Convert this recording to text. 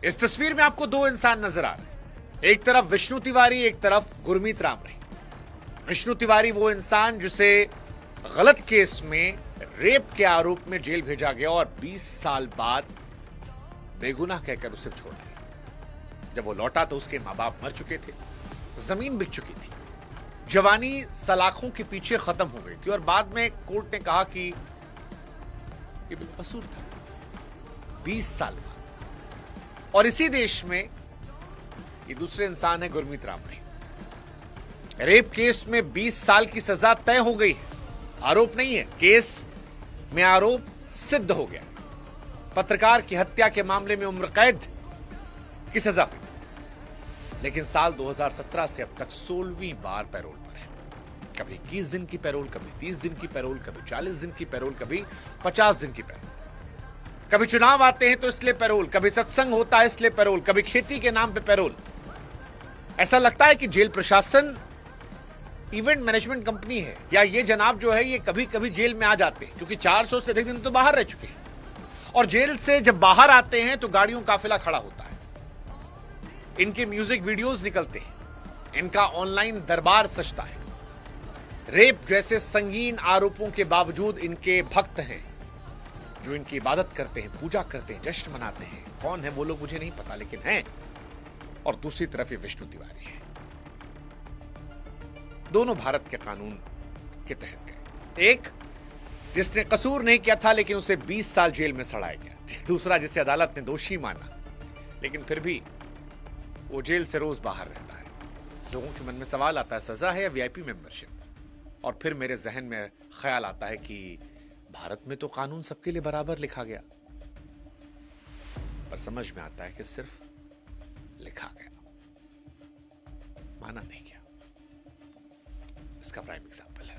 इस तस्वीर में आपको दो इंसान नजर आ रहे हैं। एक तरफ विष्णु तिवारी, एक तरफ गुरमीत राम रही। विष्णु तिवारी वो इंसान जिसे गलत केस में रेप के आरोप में जेल भेजा गया और 20 साल बाद बेगुनाह कहकर उसे छोड़ दिया। जब वो लौटा तो उसके मां बाप मर चुके थे, जमीन बिक चुकी थी, जवानी सलाखों के पीछे खत्म हो गई थी और बाद में कोर्ट ने कहा कि ये बेकसूर था। 20 साल बाद। और इसी देश में ये दूसरे इंसान है गुरमीत राम रही। रेप केस में 20 साल की सजा तय हो गई है, आरोप नहीं है, केस में आरोप सिद्ध हो गया। पत्रकार की हत्या के मामले में उम्र कैद की सजा हुई, लेकिन साल 2017 से अब तक 16वीं बार पैरोल पर है। कभी 21 दिन की पैरोल, कभी 30 दिन की पैरोल, कभी 40 दिन की पैरोल, कभी 50 दिन की पैरोल। कभी चुनाव आते हैं तो इसलिए पैरोल, कभी सत्संग होता है इसलिए पैरोल, कभी खेती के नाम पे पैरोल। ऐसा लगता है कि जेल प्रशासन इवेंट मैनेजमेंट कंपनी है, या ये जनाब जो है ये कभी कभी जेल में आ जाते हैं, क्योंकि 400 से अधिक दिन तो बाहर रह चुके हैं और जेल से जब बाहर आते हैं तो गाड़ियों काफिला खड़ा होता है, इनके म्यूजिक वीडियोस निकलते हैं, इनका ऑनलाइन दरबार सजता है। रेप जैसे संगीन आरोपों के बावजूद इनके भक्त हैं जो इनकी इबादत करते हैं, पूजा करते हैं, जश्न मनाते हैं। कौन है वो लोग मुझे नहीं पता, लेकिन हैं। और दूसरी तरफ ये विष्णु तिवारी है। दोनों भारत के कानून के तहत गए। एक जिसने कसूर नहीं किया था लेकिन उसे 20 साल जेल में सड़ाया गया, दूसरा जिसे अदालत ने दोषी माना लेकिन फिर भी वो जेल से रोज बाहर रहता है। लोगों के मन में सवाल आता है, सजा है या वीआईपी मेंबरशिप? और फिर मेरे जहन में ख्याल आता है कि भारत में तो कानून सबके लिए बराबर लिखा गया, पर समझ में आता है कि सिर्फ लिखा गया, माना नहीं गया। इसका प्राइम एग्जाम्पल है